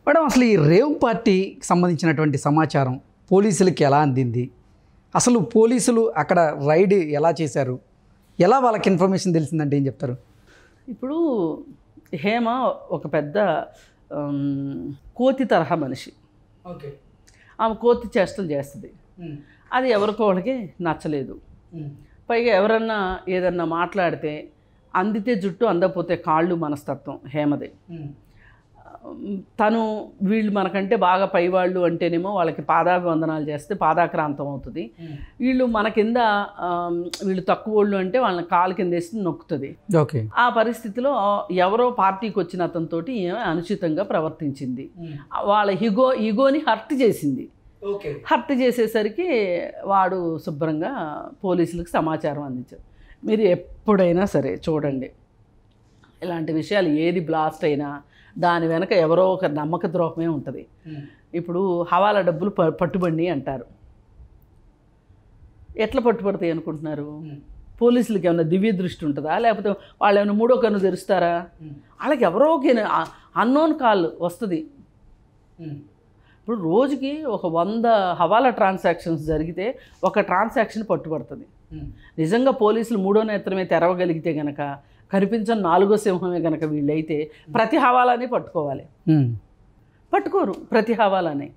Madam, అసలు ఈ rave పార్టీకి సంబంధించినటువంటి సమాచారం పోలీసులకి ఎలా అందింది? అసలు పోలీసులు అక్కడ రైడ్ ఎలా చేశారు? ఎలా వాళ్ళకి ఇన్ఫర్మేషన్ తెలిసిందంటే ఏం చెప్తారు? ఇప్పుడు హేమ ఒక పెద్ద కోతి తరహా మనిషి. ఓకే. ఆమె కోతి చేష్టలు చేస్తుంది. అది ఎవరికో వాళ్ళకి నచ్చలేదు. పైగా ఎవరన్నా ఏదన్నా మాట్లాడితే అందితే జుట్టు అందకపోతే కాళ్ళు మనస్తత్వం హేమది. తను వీళ్ళు మనకంటే బాగా పైవాళ్ళు అంటేనేమో వాళ్ళకి పాదాభివందనాలు చేస్తే పాదాక్రాంతం అవుతుంది. వీళ్ళు మన కింద వీళ్ళు తక్కువ వాళ్ళు అంటే వాళ్ళని కాలు కింద వేసి నొక్కుతుంది. ఓకే. ఆ పరిస్థితిలో ఎవరో పార్టీకి వచ్చిన అతనితోటి అనుచితంగా ప్రవర్తించింది. వాళ్ళ ఈగోని హర్ట్ చేసింది. హర్ట్ చేసేసరికి వాడు శుభ్రంగా పోలీసులకు సమాచారం అందించారు. మీరు ఎప్పుడైనా సరే చూడండి, ఇలాంటి విషయాలు ఏది బ్లాస్ట్ అయినా దాని వెనక ఎవరో ఒక నమ్మక ద్రోహమే ఉంటుంది. ఇప్పుడు హవాలా డబ్బులు పట్టుబడి అంటారు. ఎట్లా పట్టుబడతాయి అనుకుంటున్నారు? పోలీసులకి ఏమైనా దివ్య దృష్టి ఉంటుందా? లేకపోతే వాళ్ళు ఏమైనా మూడో కన్ను తెరుస్తారా? వాళ్ళకి ఎవరో అన్నోన్ కాల్ వస్తుంది. ఇప్పుడు రోజుకి ఒక 100 హవాలా ట్రాన్సాక్షన్స్ జరిగితే ఒక ట్రాన్సాక్షన్ పట్టుబడుతుంది. నిజంగా పోలీసులు మూడో నేత్రమే తెరవగలిగితే గనక, కనిపించని 4వ సింహమే గనక వీళ్ళైతే ప్రతి హవాలాని పట్టుకోవాలి. పట్టుకోరు ప్రతి హవాలాని.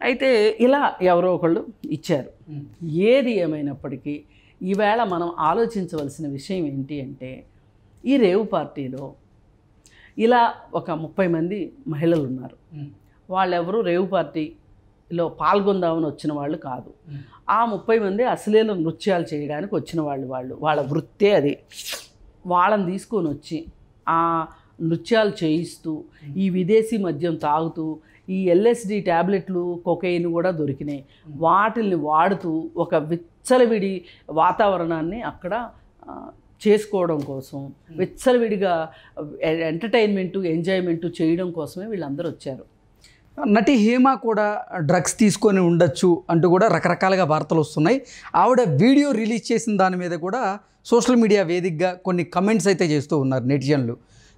అయితే ఇలా ఎవరో ఒకళ్ళు ఇచ్చారు. ఏది ఏమైనప్పటికీ ఈవేళ మనం ఆలోచించవలసిన విషయం ఏంటి అంటే, ఈ రేవు పార్టీలో ఇలా ఒక 30 మంది మహిళలు ఉన్నారు. వాళ్ళెవరూ రేవు పార్టీలో పాల్గొందామని వచ్చిన వాళ్ళు కాదు. ఆ 30 మంది అశ్లీల నృత్యాలు చేయడానికి వచ్చిన వాళ్ళ వృత్తే అది. వాళ్ళని తీసుకొని వచ్చి ఆ నృత్యాలు చేయిస్తూ, ఈ విదేశీ మద్యం తాగుతూ, ఈ LSD ట్యాబ్లెట్లు, కొకైన్ కూడా దొరికినాయి, వాటిల్ని వాడుతూ ఒక విచ్చలవిడి వాతావరణాన్ని అక్కడ చేసుకోవడం కోసం, విచ్చలవిడిగా ఎంటర్టైన్మెంటు, ఎంజాయ్మెంటు చేయడం కోసమే వీళ్ళందరూ వచ్చారు. నటి హేమ కూడా డ్రగ్స్ తీసుకొని ఉండొచ్చు అంటూ కూడా రకరకాలుగా వార్తలు వస్తున్నాయి. ఆవిడ వీడియో రిలీజ్ చేసిన దాని మీద కూడా సోషల్ మీడియా వేదికగా కొన్ని కమెంట్స్ అయితే చేస్తూ ఉన్నారు నెటిజన్లు.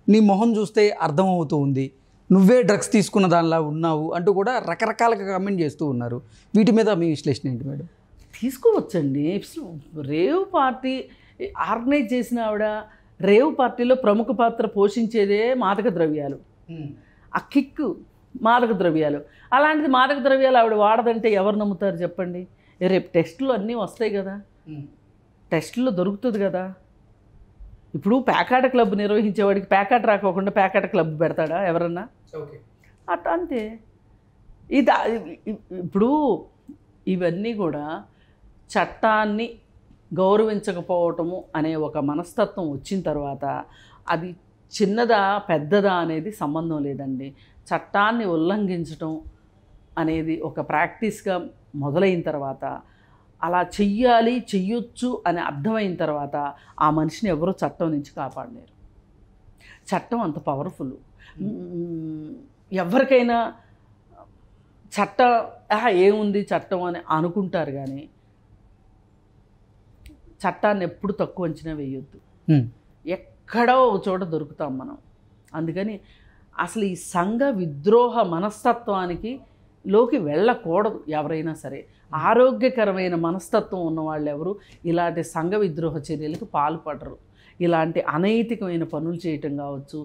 నీ మొహం చూస్తే అర్థమవుతూ ఉంది, నువ్వే డ్రగ్స్ తీసుకున్న దానిలా ఉన్నావు అంటూ కూడా రకరకాలుగా కమెంట్ చేస్తూ ఉన్నారు. వీటి మీద మీ విశ్లేషణ ఏంటి మేడం? తీసుకోవచ్చండి. రేవ్ పార్టీ ఆర్గనైజ్ చేసిన ఆవిడ రేవ్ పార్టీలో ప్రముఖ పాత్ర పోషించేదే మాదక ద్రవ్యాలు. ఆ కిక్కు మాదక ద్రవ్యాలు. అలాంటిది మాదక ద్రవ్యాలు ఆవిడ వాడదంటే ఎవరు నమ్ముతారు చెప్పండి? రేపు టెస్టులు అన్నీ వస్తాయి కదా, టెస్టుల్లో దొరుకుతుంది కదా. ఇప్పుడు ప్యాకాట క్లబ్ నిర్వహించేవాడికి ప్యాకాట రాకోకుండా ప్యాకాట క్లబ్ పెడతాడా ఎవరన్నా? అట్లా అంతే. ఇప్పుడు ఇవన్నీ కూడా చట్టాన్ని గౌరవించకపోవటము అనే ఒక మనస్తత్వం వచ్చిన తర్వాత అది చిన్నదా పెద్దదా అనేది సంబంధం లేదండి. చట్టాన్ని ఉల్లంఘించటం అనేది ఒక ప్రాక్టీస్గా మొదలైన తర్వాత, అలా చెయ్యాలి చెయ్యొచ్చు అని అర్థమైన తర్వాత ఆ మనిషిని ఎవరో చట్టం నుంచి కాపాడలేరు. చట్టం అంత పవర్ఫుల్. ఎవరికైనా చట్టం ఏముంది చట్టం అని అనుకుంటారు, కానీ చట్టాన్ని ఎప్పుడు తక్కువ అంచనా వేయొద్దు. ఎక్కడో ఒక చోట దొరుకుతాం మనం. అందుకని అసలు ఈ సంఘ విద్రోహ మనస్తత్వానికి లోకి వెళ్ళకూడదు ఎవరైనా సరే. ఆరోగ్యకరమైన మనస్తత్వం ఉన్న వాళ్ళు ఎవరు ఇలాంటి సంఘ విద్రోహ చర్యలకు పాల్పడరు. ఇలాంటి అనైతికమైన పనులు చేయటం కావచ్చు,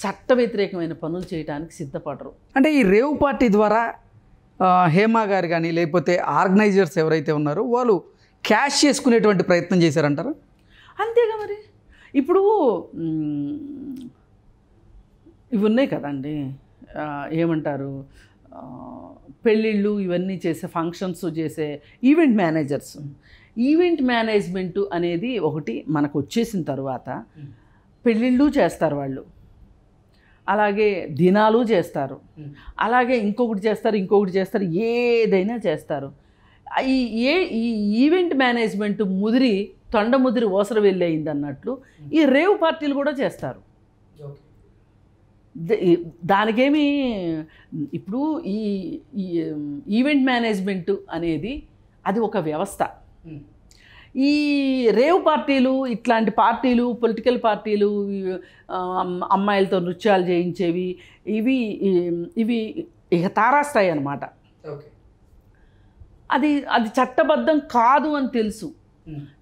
చట్ట వ్యతిరేకమైన పనులు చేయడానికి సిద్ధపడరు. అంటే ఈ రేవ్ పార్టీ ద్వారా హేమ గారు కానీ లేకపోతే ఆర్గనైజర్స్ ఎవరైతే ఉన్నారో వాళ్ళు క్యాష్ చేసుకునేటువంటి ప్రయత్నం చేశారంటారు? అంతేగా మరి. ఇప్పుడు ఇవి ఉన్నాయి కదండి, ఏమంటారు, పెళ్ళిళ్ళు ఇవన్నీ చేసే ఫంక్షన్స్ చేసే ఈవెంట్ మేనేజర్స్. ఈవెంట్ మేనేజ్మెంటు అనేది ఒకటి మనకు వచ్చేసిన తర్వాత పెళ్ళిళ్ళు చేస్తారు వాళ్ళు, అలాగే దినాలు చేస్తారు, అలాగే ఇంకొకటి చేస్తారు, ఏదైనా చేస్తారు. ఈ ఈవెంట్ మేనేజ్మెంట్ ముదిరి తొండ ముదిరి ఓసర వెళ్ళయింది అన్నట్లు ఈ రేవ్ పార్టీలు కూడా చేస్తారు. దానికేమి ఇప్పుడు ఈ ఈవెంట్ మేనేజ్మెంట్ అనేది అది ఒక వ్యవస్థ. ఈ రేవ్ పార్టీలు, ఇట్లాంటి పార్టీలు, పొలిటికల్ పార్టీలు, అమ్మాయిలతో నృత్యాలు చేయించేవి, ఇవి ఇవి ఇక తారాస్తాయి అన్నమాట. అది అది చట్టబద్ధం కాదు అని తెలుసు,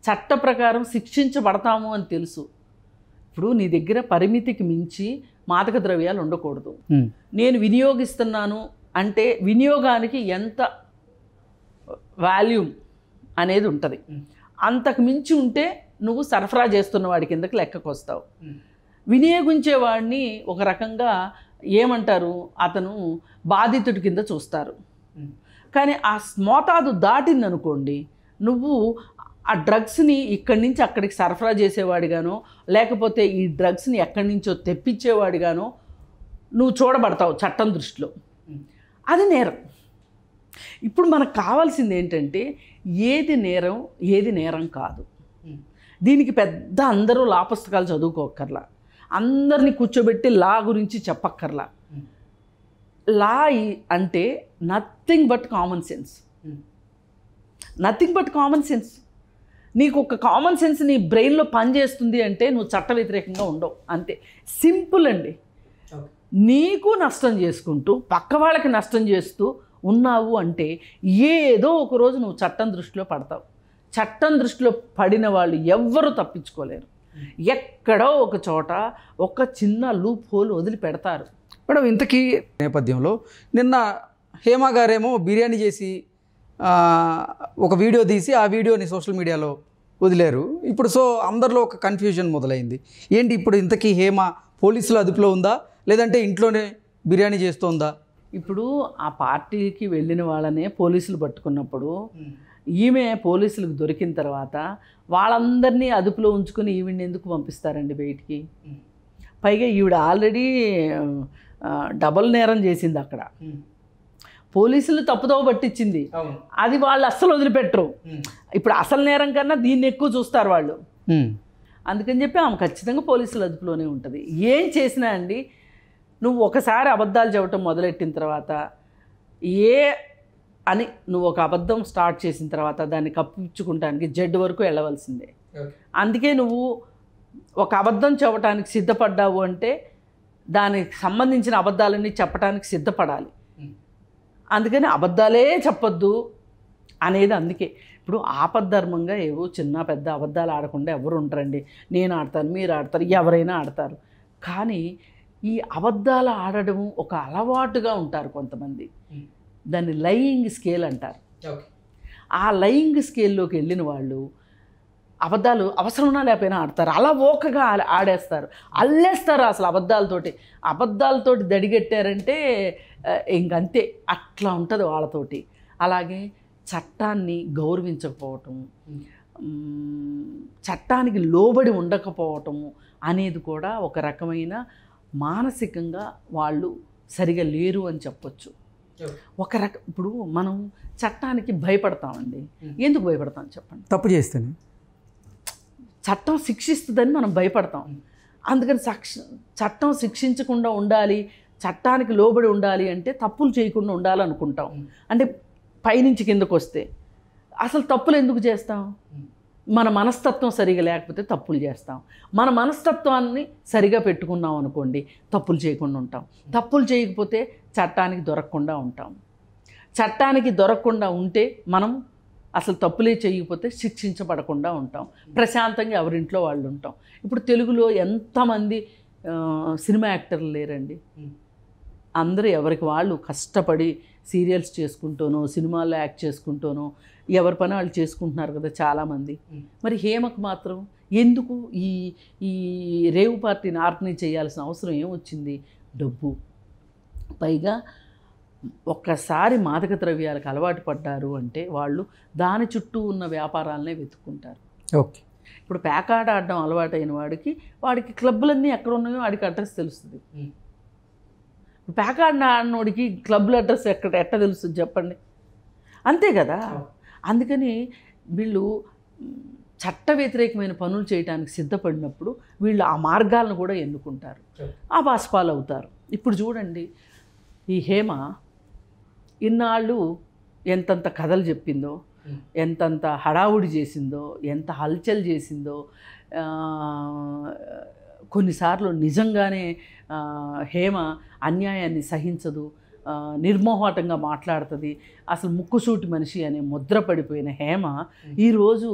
చట్ట ప్రకారం శిక్షించబడతాము అని తెలుసు. ఇప్పుడు నీ దగ్గర పరిమితికి మించి మాదక ద్రవ్యాలు ఉండకూడదు. నేను వినియోగిస్తున్నాను అంటే వినియోగానికి ఎంత వాల్యూమ్ అనేది ఉంటుంది. అంతకు మించి ఉంటే నువ్వు సరఫరా చేస్తున్న వాడి కిందకి లెక్కకు వస్తావు. వినియోగించేవాడిని ఒక రకంగా ఏమంటారు, అతను బాధితుడి కింద చూస్తారు. కానీ ఆ మోతాదు దాటిందనుకోండి, నువ్వు ఆ డ్రగ్స్ని ఇక్కడి నుంచి అక్కడికి సరఫరా చేసేవాడిగానో లేకపోతే ఈ డ్రగ్స్ని ఎక్కడి నుంచో తెప్పించేవాడిగానో నువ్వు చూడబడతావు చట్టం దృష్టిలో. అది నేరం. ఇప్పుడు మనకు కావాల్సింది ఏంటంటే ఏది నేరం ఏది నేరం కాదు. దీనికి పెద్ద అందరూ లా పుస్తకాలు చదువుకోక్కర్లా, అందరినీ కూర్చోబెట్టి లా గురించి చెప్పక్కర్లా. లా అంటే nothing but common sense. Nothing but common sense. నీకు ఒక కామన్ సెన్స్ నీ బ్రెయిన్లో పనిచేస్తుంది అంటే నువ్వు చట్ట వ్యతిరేకంగా ఉండవు, అంతే. సింపుల్ అండి. నీకు నష్టం చేసుకుంటూ పక్క వాళ్ళకి నష్టం చేస్తూ ఉన్నావు అంటే ఏదో ఒకరోజు నువ్వు చట్టం దృష్టిలో పడతావు. చట్టం దృష్టిలో పడిన వాళ్ళు ఎవ్వరూ తప్పించుకోలేరు. ఎక్కడో ఒక చోట ఒక చిన్న లూప్ హోల్ వదిలి పెడతారు. మేడం, ఇంతకీ నేపథ్యంలో నిన్న హేమ గారేమో బిర్యానీ చేసి ఒక వీడియో తీసి ఆ వీడియోని సోషల్ మీడియాలో వదిలేరు. ఇప్పుడు సో అందరిలో ఒక కన్ఫ్యూజన్ మొదలైంది. ఏంటి ఇప్పుడు ఇంతకీ హేమ పోలీసుల అదుపులో ఉందా లేదంటే ఇంట్లోనే బిర్యానీ చేస్తోందా? ఇప్పుడు ఆ పార్టీకి వెళ్ళిన వాళ్ళనే పోలీసులు పట్టుకున్నప్పుడు ఈమె పోలీసులకు దొరికిన తర్వాత వాళ్ళందరినీ అదుపులో ఉంచుకొని ఈవిడ్ని ఎందుకు పంపిస్తారండి బయటికి? పైగా ఈవిడ ఆల్రెడీ డబల్ నేరం చేసింది అక్కడ. పోలీసులు తప్పుదోవ పట్టించింది, అది వాళ్ళు అస్సలు వదిలిపెట్టరు. ఇప్పుడు అసలు నేరం కన్నా దీన్ని ఎక్కువ చూస్తారు వాళ్ళు. అందుకని చెప్పి ఆమె ఖచ్చితంగా పోలీసుల అదుపులోనే ఉంటుంది. ఏం చేసినా అండి, నువ్వు ఒకసారి అబద్ధాలు చెప్పటం మొదలెట్టిన తర్వాత అని నువ్వు ఒక అబద్ధం స్టార్ట్ చేసిన తర్వాత దాన్ని కప్పించుకుంటానికి జడ్డు వరకు వెళ్ళవలసిందే. అందుకే నువ్వు ఒక అబద్ధం చెప్పడానికి సిద్ధపడ్డావు అంటే దానికి సంబంధించిన అబద్ధాలన్నీ చెప్పడానికి సిద్ధపడాలి. అందుకని అబద్ధాలే చెప్పొద్దు అనేది అందుకే. ఇప్పుడు ఆపద్ధర్మంగా ఏవో చిన్న పెద్ద అబద్ధాలు ఆడకుండా ఎవరు ఉంటారండి? నేను ఆడతాను, మీరు ఆడతారు, ఎవరైనా ఆడతారు. కానీ ఈ అబద్ధాలు ఆడడం ఒక అలవాటుగా ఉంటారు కొంతమంది. దాన్ని లయింగ్ స్కేల్ అంటారు. ఆ లయింగ్ స్కేల్లోకి వెళ్ళిన వాళ్ళు అబద్ధాలు అవసరమన్నా లేకపోయినా ఆడతారు. అలా ఓకగా ఆడేస్తారు, అల్లేస్తారు అసలు అబద్ధాలతోటి దడిగెట్టారంటే ఇంకంతే, అట్లా ఉంటుంది వాళ్ళతోటి. అలాగే చట్టాన్ని గౌరవించకపోవటం, చట్టానికి లోబడి ఉండకపోవటము అనేది కూడా ఒక రకమైన మానసికంగా వాళ్ళు సరిగా లేరు అని చెప్పొచ్చు. ఇప్పుడు మనం చట్టానికి భయపడతామండి. ఎందుకు భయపడతాం చెప్పండి? తప్పు చేస్తేనే చట్టం శిక్షిస్తుందని మనం భయపడతాం. అందుకని చట్టం శిక్షించకుండా ఉండాలి, చట్టానికి లోబడి ఉండాలి అంటే తప్పులు చేయకుండా ఉండాలనుకుంటాం. అంటే పైనుంచి కిందకు వస్తే అసలు తప్పులు ఎందుకు చేస్తాం? మన మనస్తత్వం సరిగా లేకపోతే తప్పులు చేస్తాం. మన మనస్తత్వాన్ని సరిగా పెట్టుకున్నాం అనుకోండి, తప్పులు చేయకుండా ఉంటాం. తప్పులు చేయకపోతే చట్టానికి దొరకకుండా ఉంటాం. చట్టానికి దొరకకుండా ఉంటే మనం అసలు తప్పులే చేయకపోతే శిక్షించబడకుండా ఉంటాం. ప్రశాంతంగా ఎవరింట్లో వాళ్ళు ఉంటాం. ఇప్పుడు తెలుగులో ఎంతమంది సినిమా యాక్టర్లు లేరండి? అందరూ ఎవరికి వాళ్ళు కష్టపడి సీరియల్స్ చేసుకుంటూనో సినిమాల్లో యాక్ట్ చేసుకుంటూనో ఎవరి పని వాళ్ళు చేసుకుంటున్నారు కదా చాలామంది. మరి హేమకు మాత్రం ఎందుకు ఈ రేవు పార్టీని ఆర్గనైజ్ చేయాల్సిన అవసరం ఏమొచ్చింది? డబ్బు. పైగా ఒక్కసారి మాదక ద్రవ్యాలకు అలవాటు పడ్డారు అంటే వాళ్ళు దాని చుట్టూ ఉన్న వ్యాపారాలనే వెతుక్కుంటారు. ఓకే. ఇప్పుడు ప్యాకాట ఆడడం అలవాటైన వాడికి క్లబ్బులన్నీ ఎక్కడ ఉన్నాయో వాడికి అడ్రస్ తెలుస్తుంది. ప్యాకాట ఆడినోడికి క్లబ్ల అడ్రస్ ఎట్ట తెలుస్తుంది చెప్పండి? అంతే కదా. అందుకని వీళ్ళు చట్ట వ్యతిరేకమైన పనులు చేయడానికి సిద్ధపడినప్పుడు వీళ్ళు ఆ మార్గాలను కూడా ఎన్నుకుంటారు, ఆ బాస్పాలు అవుతారు. ఇప్పుడు చూడండి, ఈ హేమ ఇన్నాళ్ళు ఎంతంత కథలు చెప్పిందో, ఎంతంత హడావుడి చేసిందో, ఎంత హల్చల్ చేసిందో. కొన్నిసార్లు నిజంగానే హేమ అన్యాయాన్ని సహించదు, నిర్మోహటంగా మాట్లాడుతుంది. అసలు ముక్కుసూటి మనిషి అనే ముద్ర పడిపోయిన హేమ ఈరోజు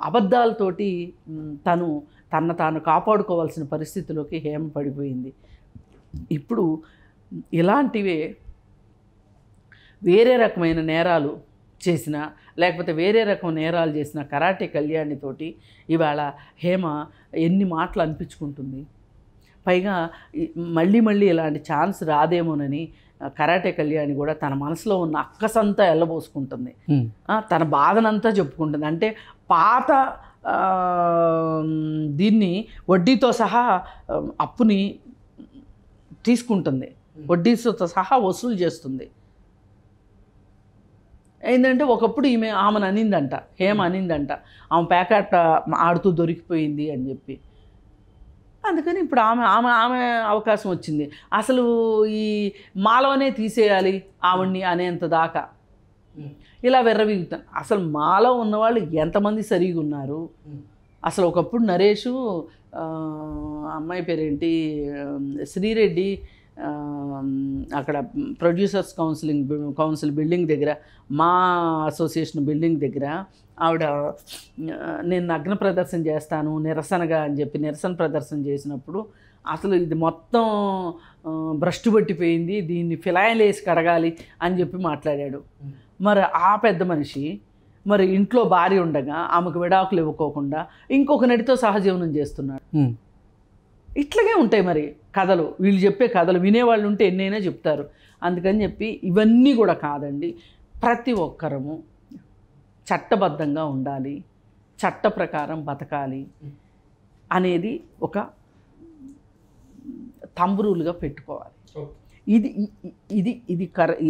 అబద్ధాలతోటి తను తాను కాపాడుకోవాల్సిన పరిస్థితిలోకి హేమ పడిపోయింది. ఇప్పుడు ఇలాంటివే వేరే రకమైన నేరాలు చేసిన, లేకపోతే వేరే రకం నేరాలు చేసిన కరాటే కళ్యాణితోటి ఇవాళ హేమ ఎన్ని మాటలు అనిపించుకుంటుంది. పైగా మళ్ళీ ఇలాంటి ఛాన్స్ రాదేమోనని కరాటే కళ్యాణి కూడా తన మనసులో ఉన్న అక్కసంతా ఎల్లబోసుకుంటుంది, తన బాధనంతా చెప్పుకుంటుంది. అంటే పాత దీన్ని వడ్డీతో సహా అప్పుని తీసుకుంటుంది, వడ్డీతో సహా వసూలు చేస్తుంది. ఏంటంటే ఒకప్పుడు ఆమెను అనిందంట, హేమ అనిందంట, ఆమె ప్యాకెట్ ఆడుతూ దొరికిపోయింది అని చెప్పి. అందుకని ఇప్పుడు ఆమె అవకాశం వచ్చింది. అసలు ఈ మాలవనే తీసేయాలి ఆవిడ్ని అనేంత దాకా ఇలా వెర్రవీగుతాను. అసలు మాలో ఉన్నవాళ్ళు ఎంతమంది సరిగా ఉన్నారు? అసలు ఒకప్పుడు నరేషు, అమ్మాయి పేరేంటి, శ్రీరెడ్డి, అక్కడ ప్రొడ్యూసర్స్ కౌన్సిల్ బిల్డింగ్ దగ్గర, మా అసోసియేషన్ బిల్డింగ్ దగ్గర ఆవిడ నేను నగ్న ప్రదర్శన చేస్తాను నిరసనగా అని చెప్పి నిరసన ప్రదర్శన చేసినప్పుడు అసలు ఇది మొత్తం భ్రష్టు పట్టిపోయింది, దీన్ని ఫినాయిల్ వేసి కడగాలి అని చెప్పి మాట్లాడాడు. మరి ఆ పెద్ద మనిషి మరి ఇంట్లో భార్య ఉండగా ఆమెకు విడాకులు ఇవ్వకోకుండా ఇంకొక నడితో సహజీవనం చేస్తున్నాడు. ఇట్లాగే ఉంటాయి మరి కథలు, వీళ్ళు చెప్పే కథలు వినేవాళ్ళు ఉంటే ఎన్నైనా చెప్తారు. అందుకని చెప్పి ఇవన్నీ కూడా కాదండి, ప్రతి ఒక్కరము చట్టబద్ధంగా ఉండాలి, చట్ట ప్రకారం బతకాలి అనేది ఒక తంబురులుగా పెట్టుకోవాలి. ఇది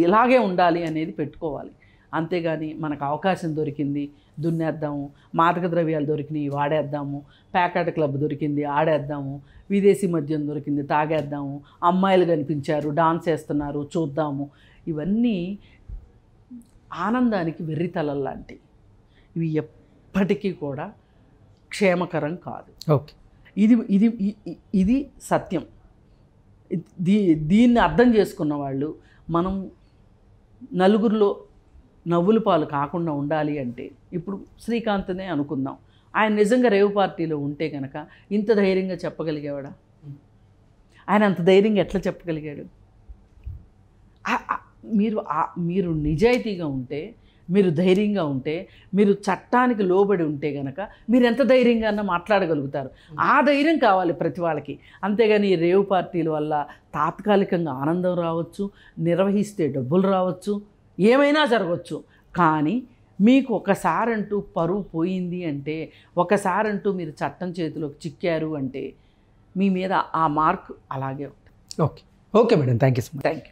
ఇలాగే ఉండాలి అనేది పెట్టుకోవాలి. అంతేగాని మనకు అవకాశం దొరికింది దున్నేద్దాము, మాదక ద్రవ్యాలు దొరికినాయి వాడేద్దాము, ప్యాకెట్ క్లబ్ దొరికింది ఆడేద్దాము, విదేశీ మద్యం దొరికింది తాగేద్దాము, అమ్మాయిలు కనిపించారు డాన్స్ వేస్తున్నారు చూద్దాము, ఇవన్నీ ఆనందానికి వెర్రితలలు లాంటివి. ఇవి ఎప్పటికీ కూడా క్షేమకరం కాదు. ఓకే, ఇది సత్యం. దీన్ని అర్థం చేసుకున్న వాళ్ళు మనం నలుగురిలో నవ్వుల పాలు కాకుండా ఉండాలి అంటే ఇప్పుడు శ్రీకాంత్నే అనుకుందాం. ఆయన నిజంగా రేవ్ పార్టీలో ఉంటే కనుక ఇంత ధైర్యంగా చెప్పగలిగేవాడా? ఆయన అంత ధైర్యంగా ఎట్లా చెప్పగలిగాడు? మీరు నిజాయితీగా ఉంటే, మీరు ధైర్యంగా ఉంటే, మీరు చట్టానికి లోబడి ఉంటే కనుక మీరు ఎంత ధైర్యంగా మాట్లాడగలుగుతారు. ఆ ధైర్యం కావాలి ప్రతి వాళ్ళకి. అంతేగాని ఈ రేవ్ పార్టీల వల్ల తాత్కాలికంగా ఆనందం రావచ్చు, నిర్వహిస్తే డబ్బులు రావచ్చు, ఏమైనా జరగవచ్చు. కానీ మీకు ఒకసారంటూ పరువు పోయింది అంటే, ఒకసారంటూ మీరు చట్టం చేతిలోకి చిక్కారు అంటే మీ మీద ఆ మార్క్ అలాగే ఉంటుంది. Okay madam, thank you so much. Thank you.